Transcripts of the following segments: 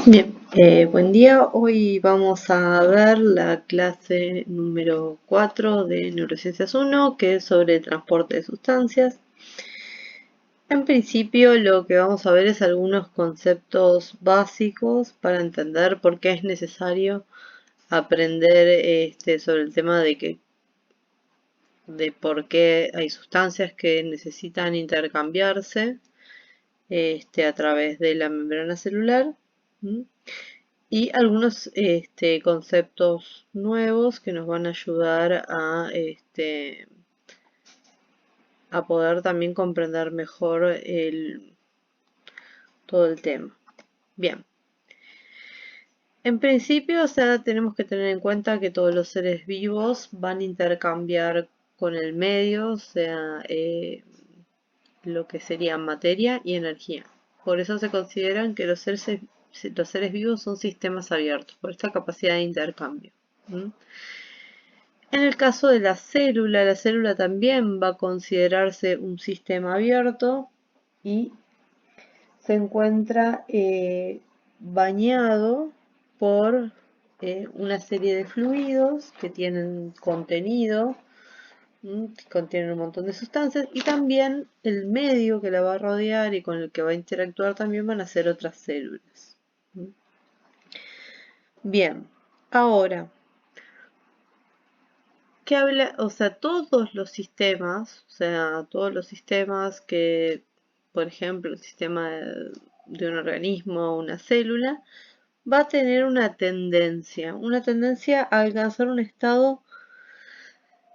Bien, buen día. Hoy vamos a ver la clase número 4 de Neurociencias 1, que es sobre transporte de sustancias. En principio, lo que vamos a ver es algunos conceptos básicos para entender por qué es necesario aprender sobre el tema de por qué hay sustancias que necesitan intercambiarse a través de la membrana celular. ¿M? Y algunos conceptos nuevos que nos van a ayudar a poder también comprender mejor todo el tema. Bien, en principio, o sea, tenemos que tener en cuenta que todos los seres vivos van a intercambiar con el medio, o sea, lo que sería materia y energía. Por eso se consideran que los seres vivos son sistemas abiertos, por esta capacidad de intercambio. ¿M? En el caso de la célula también va a considerarse un sistema abierto y se encuentra bañado por una serie de fluidos que tienen contenido, que contienen un montón de sustancias, y también el medio que la va a rodear y con el que va a interactuar también van a ser otras células. Bien, ahora, ¿qué habla? O sea, todos los sistemas que, por ejemplo, el sistema de un organismo o una célula, va a tener una tendencia a alcanzar un estado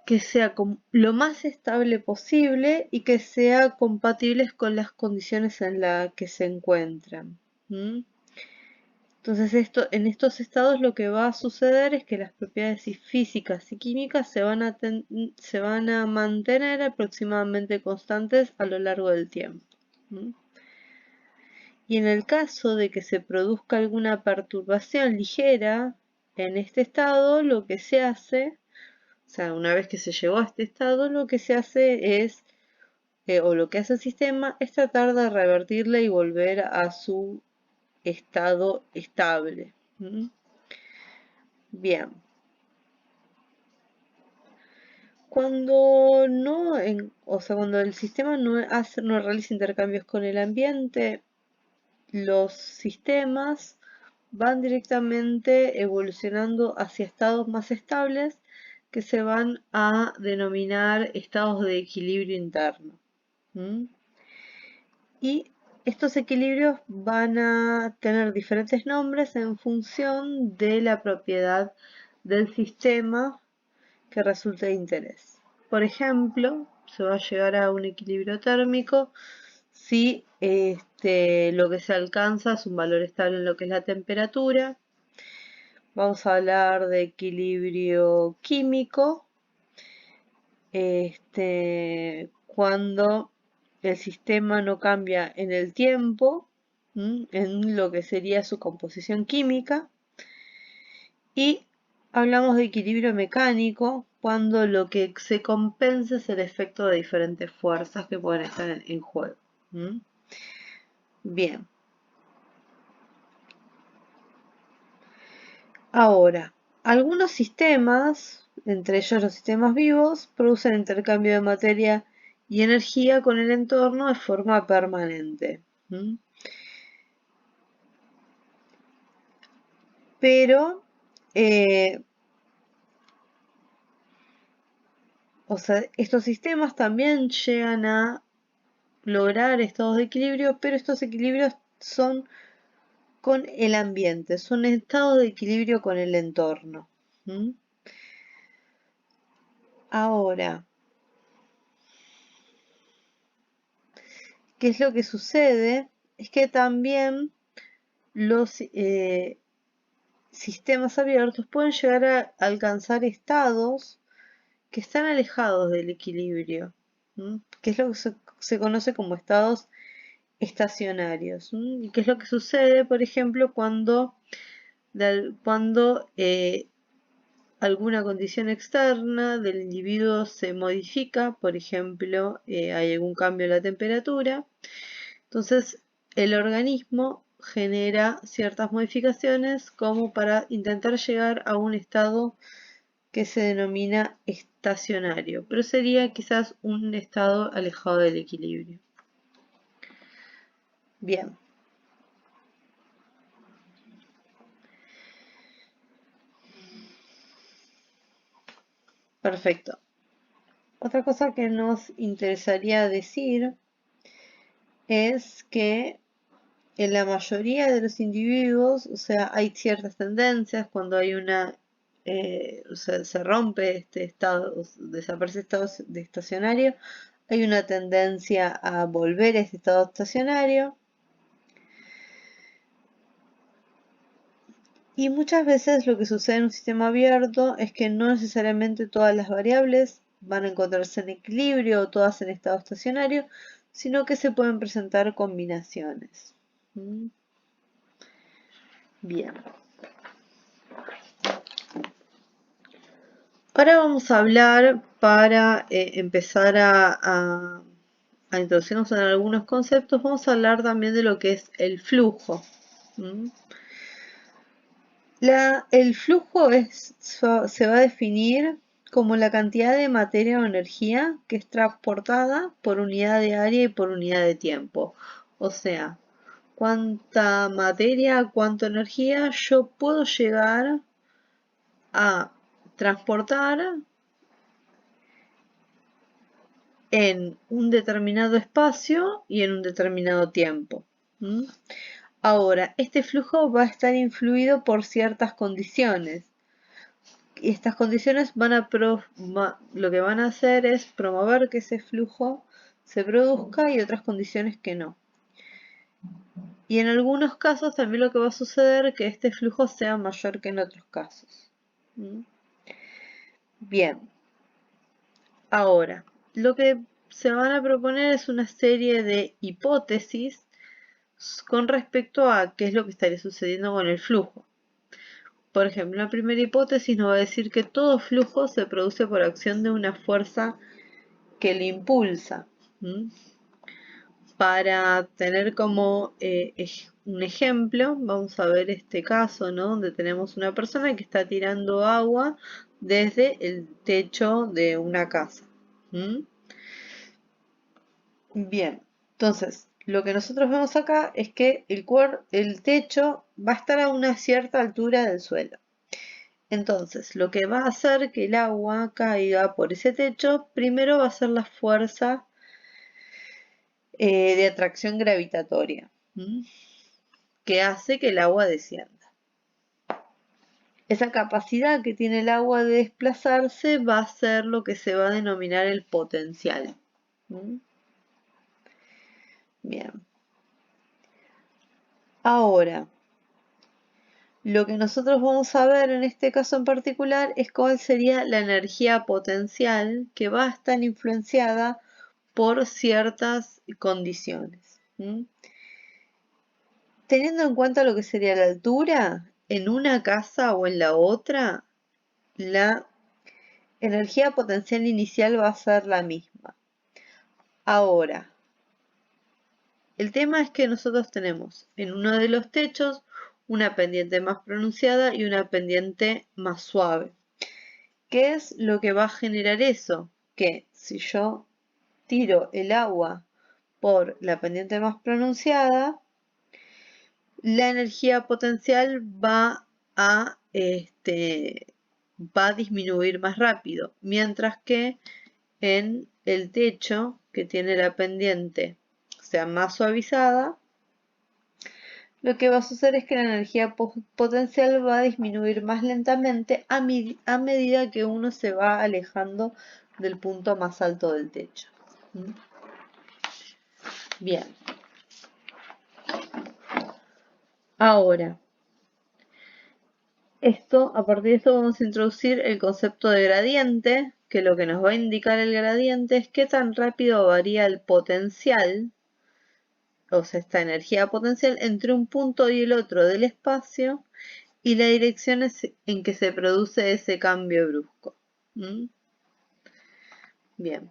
que sea lo más estable posible y que sea compatible con las condiciones en las que se encuentran. ¿M? Entonces, en estos estados lo que va a suceder es que las propiedades físicas y químicas se van a mantener aproximadamente constantes a lo largo del tiempo. ¿M? Y en el caso de que se produzca alguna perturbación ligera en este estado, lo que se hace, o sea, una vez que se llegó a este estado, lo que se hace es, o lo que hace el sistema, es tratar de revertirla y volver a su estado estable. ¿M? Bien, cuando no, o sea, cuando el sistema no realiza intercambios con el ambiente, los sistemas van directamente evolucionando hacia estados más estables que se van a denominar estados de equilibrio interno. ¿M? Y estos equilibrios van a tener diferentes nombres en función de la propiedad del sistema que resulte de interés. Por ejemplo, se va a llegar a un equilibrio térmico si lo que se alcanza es un valor estable en lo que es la temperatura. Vamos a hablar de equilibrio químico cuando el sistema no cambia en el tiempo, en lo que sería su composición química. Y hablamos de equilibrio mecánico cuando lo que se compensa es el efecto de diferentes fuerzas que pueden estar en juego. ¿M? Bien. Ahora, algunos sistemas, entre ellos los sistemas vivos, producen intercambio de materia y energía con el entorno de forma permanente. ¿M? Pero, o sea, estos sistemas también llegan a lograr estados de equilibrio, pero estos equilibrios son con el ambiente, son estados de equilibrio con el entorno. ¿M? Ahora, ¿qué es lo que sucede? Es que también los sistemas abiertos pueden llegar a alcanzar estados que están alejados del equilibrio, que es lo que se conoce como estados estacionarios. ¿Y qué es lo que sucede, por ejemplo, cuando alguna condición externa del individuo se modifica? Por ejemplo, hay algún cambio en la temperatura, entonces el organismo genera ciertas modificaciones como para intentar llegar a un estado que se denomina estacionario, pero sería quizás un estado alejado del equilibrio. Bien. Perfecto. Otra cosa que nos interesaría decir es que en la mayoría de los individuos, o sea, hay ciertas tendencias cuando hay una, se rompe este estado, desaparece el estado de estacionario, hay una tendencia a volver a este estado estacionario. Y muchas veces lo que sucede en un sistema abierto es que no necesariamente todas las variables van a encontrarse en equilibrio o todas en estado estacionario, sino que se pueden presentar combinaciones. Bien. Ahora vamos a hablar para empezar a introducirnos en algunos conceptos. Vamos a hablar también de lo que es el flujo. El flujo se va a definir como la cantidad de materia o energía que es transportada por unidad de área y por unidad de tiempo. O sea, cuánta materia, cuánta energía yo puedo llegar a transportar en un determinado espacio y en un determinado tiempo. Ahora, este flujo va a estar influido por ciertas condiciones. Y estas condiciones lo que van a hacer es promover que ese flujo se produzca y otras condiciones que no. Y en algunos casos también lo que va a suceder es que este flujo sea mayor que en otros casos. Bien. Ahora, lo que se van a proponer es una serie de hipótesis con respecto a qué es lo que estaría sucediendo con el flujo. Por ejemplo, la primera hipótesis nos va a decir que todo flujo se produce por acción de una fuerza que le impulsa. Para tener como un ejemplo, vamos a ver este caso, ¿no? Donde tenemos una persona que está tirando agua desde el techo de una casa. Bien, entonces, lo que nosotros vemos acá es que el techo va a estar a una cierta altura del suelo. Entonces, lo que va a hacer que el agua caiga por ese techo, primero va a ser la fuerza de atracción gravitatoria, que hace que el agua descienda. Esa capacidad que tiene el agua de desplazarse va a ser lo que se va a denominar el potencial. Bien. Ahora, lo que nosotros vamos a ver en este caso en particular es cuál sería la energía potencial que va a estar influenciada por ciertas condiciones. Teniendo en cuenta lo que sería la altura, en una casa o en la otra, la energía potencial inicial va a ser la misma. Ahora, el tema es que nosotros tenemos en uno de los techos una pendiente más pronunciada y una pendiente más suave. ¿Qué es lo que va a generar eso? Que si yo tiro el agua por la pendiente más pronunciada, la energía potencial va a disminuir más rápido, mientras que en el techo, que tiene la pendiente, o sea, más suavizada, lo que va a suceder es que la energía potencial va a disminuir más lentamente a medida que uno se va alejando del punto más alto del techo. Bien. Ahora, a partir de esto vamos a introducir el concepto de gradiente, que lo que nos va a indicar el gradiente es qué tan rápido varía el potencial, o sea, esta energía potencial, entre un punto y el otro del espacio y la dirección en que se produce ese cambio brusco. Bien,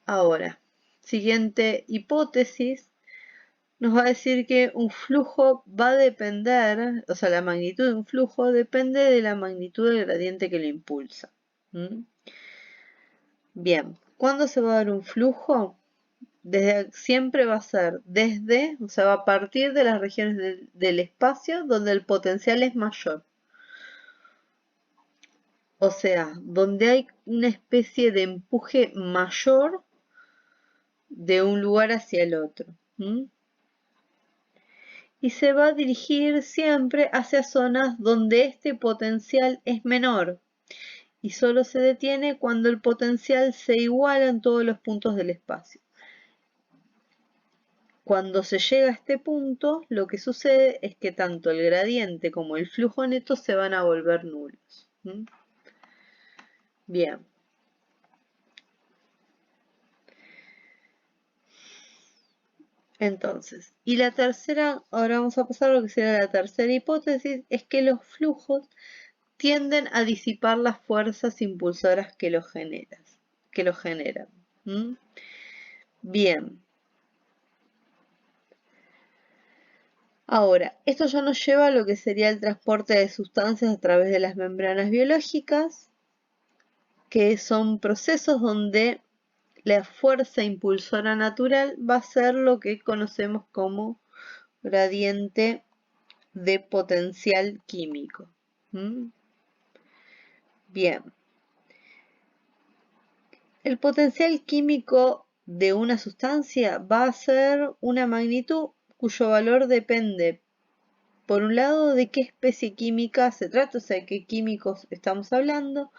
ahora, siguiente hipótesis, nos va a decir que un flujo va a depender, o sea, la magnitud de un flujo depende de la magnitud del gradiente que lo impulsa. ¿Mm? Bien, ¿cuándo se va a dar un flujo? Siempre va a ser desde, o sea, va a partir de las regiones del espacio donde el potencial es mayor. O sea, donde hay una especie de empuje mayor de un lugar hacia el otro. Y se va a dirigir siempre hacia zonas donde este potencial es menor y solo se detiene cuando el potencial se iguala en todos los puntos del espacio. Cuando se llega a este punto, lo que sucede es que tanto el gradiente como el flujo neto se van a volver nulos. Bien. Entonces, y la tercera, ahora vamos a pasar a lo que sería la tercera hipótesis, es que los flujos tienden a disipar las fuerzas impulsoras que los generan. Bien. Ahora, esto ya nos lleva a lo que sería el transporte de sustancias a través de las membranas biológicas, que son procesos donde la fuerza impulsora natural va a ser lo que conocemos como gradiente de potencial químico. Bien. El potencial químico de una sustancia va a ser una magnitud cuyo valor depende, por un lado, de qué especie química se trata, o sea, de qué químicos estamos hablando,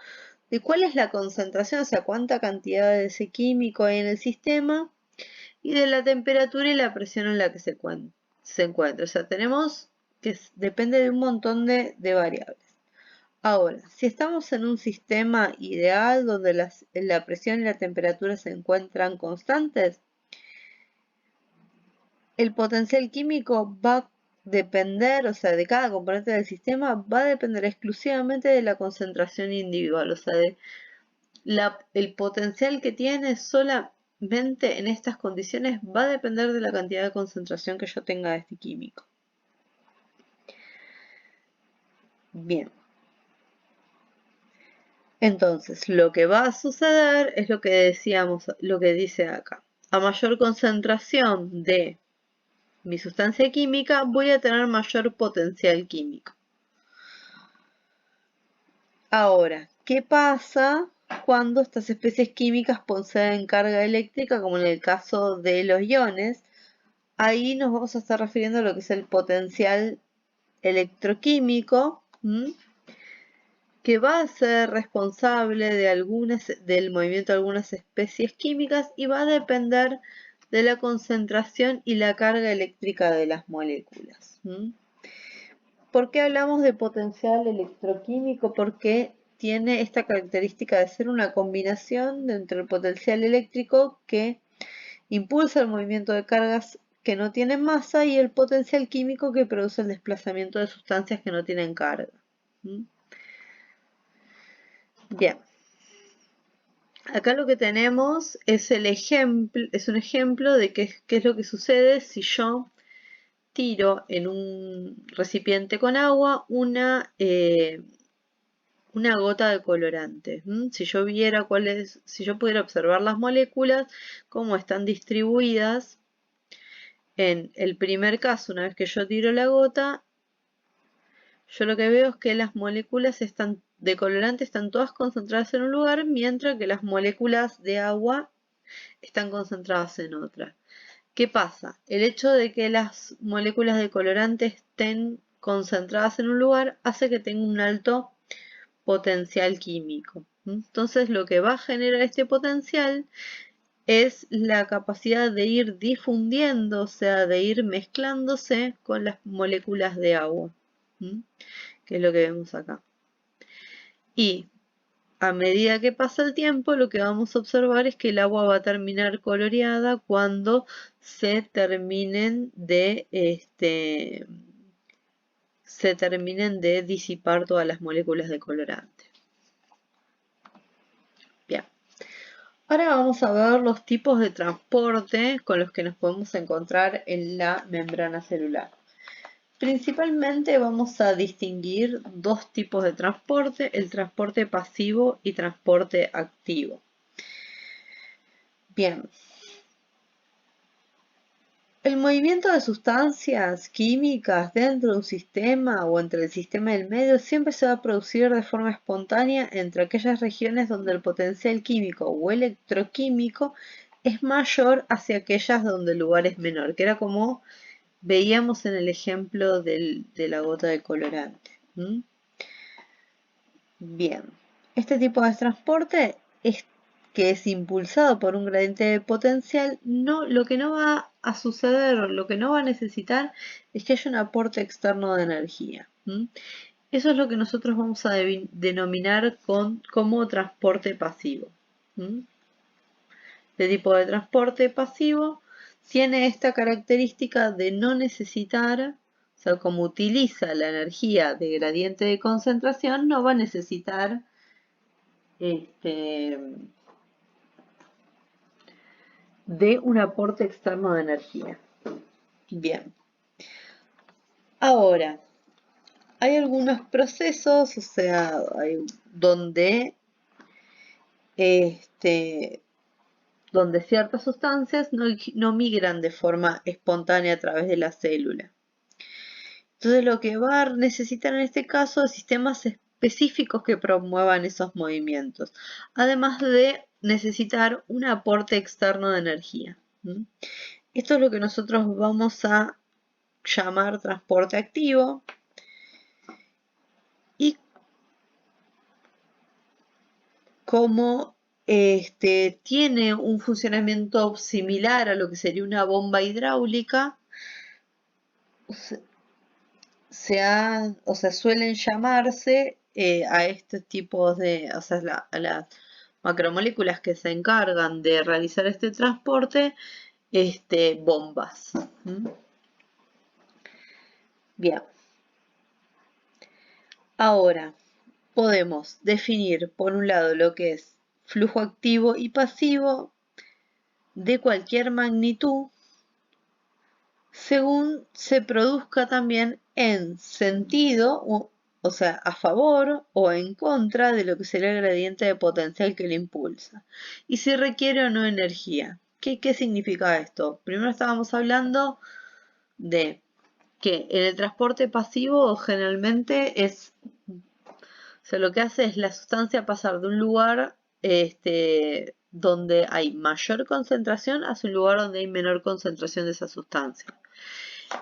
de cuál es la concentración, o sea, cuánta cantidad de ese químico hay en el sistema, y de la temperatura y la presión en la que se encuentra. O sea, tenemos que depende de un montón de variables. Ahora, si estamos en un sistema ideal donde la presión y la temperatura se encuentran constantes, el potencial químico va a depender, o sea, de cada componente del sistema, va a depender exclusivamente de la concentración individual, o sea, el potencial que tiene solamente en estas condiciones va a depender de la cantidad de concentración que yo tenga de este químico. Bien. Entonces, lo que va a suceder es lo que decíamos, lo que dice acá. A mayor concentración de mi sustancia química, voy a tener mayor potencial químico. Ahora, ¿qué pasa cuando estas especies químicas poseen carga eléctrica, como en el caso de los iones? Ahí nos vamos a estar refiriendo a lo que es el potencial electroquímico, que va a ser responsable del movimiento de algunas especies químicas y va a depender de la concentración y la carga eléctrica de las moléculas. ¿Por qué hablamos de potencial electroquímico? Porque tiene esta característica de ser una combinación entre el potencial eléctrico que impulsa el movimiento de cargas que no tienen masa y el potencial químico que produce el desplazamiento de sustancias que no tienen carga. Bien. Acá lo que tenemos es un ejemplo de qué es lo que sucede si yo tiro en un recipiente con agua una gota de colorante. Si yo viera si yo pudiera observar las moléculas, cómo están distribuidas, en el primer caso, una vez que yo tiro la gota, yo lo que veo es que las moléculas de colorante están todas concentradas en un lugar, mientras que las moléculas de agua están concentradas en otra. ¿Qué pasa? El hecho de que las moléculas de colorante estén concentradas en un lugar hace que tenga un alto potencial químico. Entonces, lo que va a generar este potencial es la capacidad de ir difundiendo, o sea, de ir mezclándose con las moléculas de agua, que es lo que vemos acá. Y a medida que pasa el tiempo, lo que vamos a observar es que el agua va a terminar coloreada cuando se terminen de disipar todas las moléculas de colorante. Bien. Ahora vamos a ver los tipos de transporte con los que nos podemos encontrar en la membrana celular. Principalmente vamos a distinguir dos tipos de transporte, el transporte pasivo y transporte activo. Bien, el movimiento de sustancias químicas dentro de un sistema o entre el sistema y el medio siempre se va a producir de forma espontánea entre aquellas regiones donde el potencial químico o electroquímico es mayor hacia aquellas donde el lugar es menor, que era como veíamos en el ejemplo de la gota de colorante. Bien, este tipo de transporte que es impulsado por un gradiente de potencial, lo que no va a suceder, lo que no va a necesitar es que haya un aporte externo de energía. Eso es lo que nosotros vamos a denominar como transporte pasivo. Este tipo de transporte pasivo tiene esta característica de no necesitar, o sea, como utiliza la energía de gradiente de concentración, no va a necesitar de un aporte externo de energía. Bien. Ahora, hay algunos procesos, o sea, donde donde ciertas sustancias no migran de forma espontánea a través de la célula. Entonces lo que va a necesitar en este caso es sistemas específicos que promuevan esos movimientos, además de necesitar un aporte externo de energía. Esto es lo que nosotros vamos a llamar transporte activo y como tiene un funcionamiento similar a lo que sería una bomba hidráulica, suelen llamarse a estos tipos de, o sea, a las macromoléculas que se encargan de realizar este transporte, bombas. Bien. Ahora, podemos definir por un lado lo que es flujo activo y pasivo de cualquier magnitud según se produzca también en sentido, o sea, a favor o en contra de lo que sería el gradiente de potencial que le impulsa. Y si requiere o no energía. ¿Qué significa esto? Primero estábamos hablando de que en el transporte pasivo generalmente o sea, lo que hace es la sustancia pasar de un lugar donde hay mayor concentración hacia un lugar donde hay menor concentración de esa sustancia.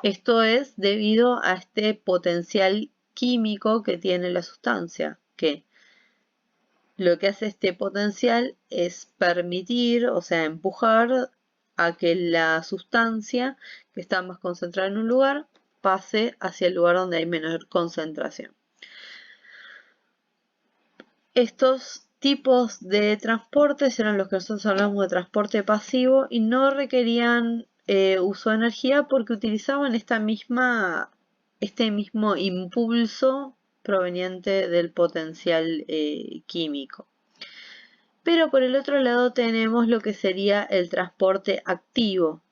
Esto es debido a este potencial químico que tiene la sustancia, que lo que hace este potencial es permitir, o sea, empujar a que la sustancia que está más concentrada en un lugar pase hacia el lugar donde hay menor concentración. Estos tipos de transportes eran los que nosotros hablamos de transporte pasivo y no requerían uso de energía porque utilizaban este mismo impulso proveniente del potencial químico. Pero por el otro lado tenemos lo que sería el transporte activo,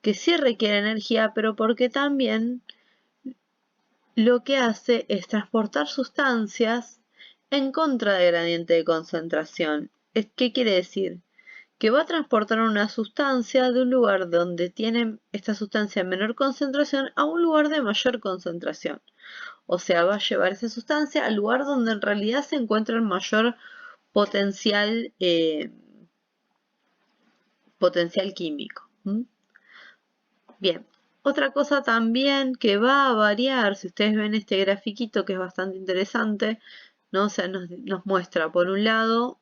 que sí requiere energía, pero porque también lo que hace es transportar sustancias en contra del gradiente de concentración. ¿Qué quiere decir? Que va a transportar una sustancia de un lugar donde tiene esta sustancia en menor concentración a un lugar de mayor concentración. O sea, va a llevar esa sustancia al lugar donde en realidad se encuentra el mayor potencial, potencial químico. Bien, otra cosa también que va a variar, si ustedes ven este grafiquito que es bastante interesante, ¿no? O sea, nos muestra por un lado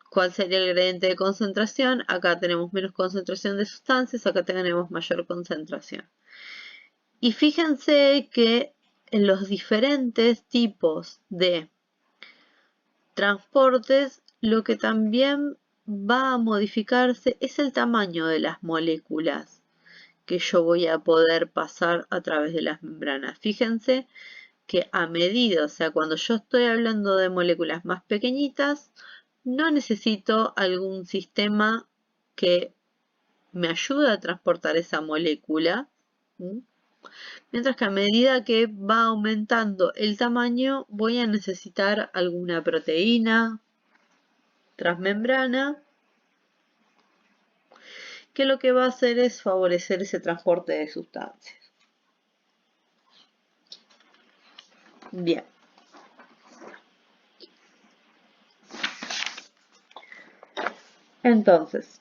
cuál sería el gradiente de concentración. Acá tenemos menos concentración de sustancias, acá tenemos mayor concentración. Y fíjense que en los diferentes tipos de transportes, lo que también va a modificarse es el tamaño de las moléculas que yo voy a poder pasar a través de las membranas. Fíjense que a medida, o sea, cuando yo estoy hablando de moléculas más pequeñitas, no necesito algún sistema que me ayude a transportar esa molécula. Mientras que a medida que va aumentando el tamaño, voy a necesitar alguna proteína transmembrana que lo que va a hacer es favorecer ese transporte de sustancias. Bien. Entonces,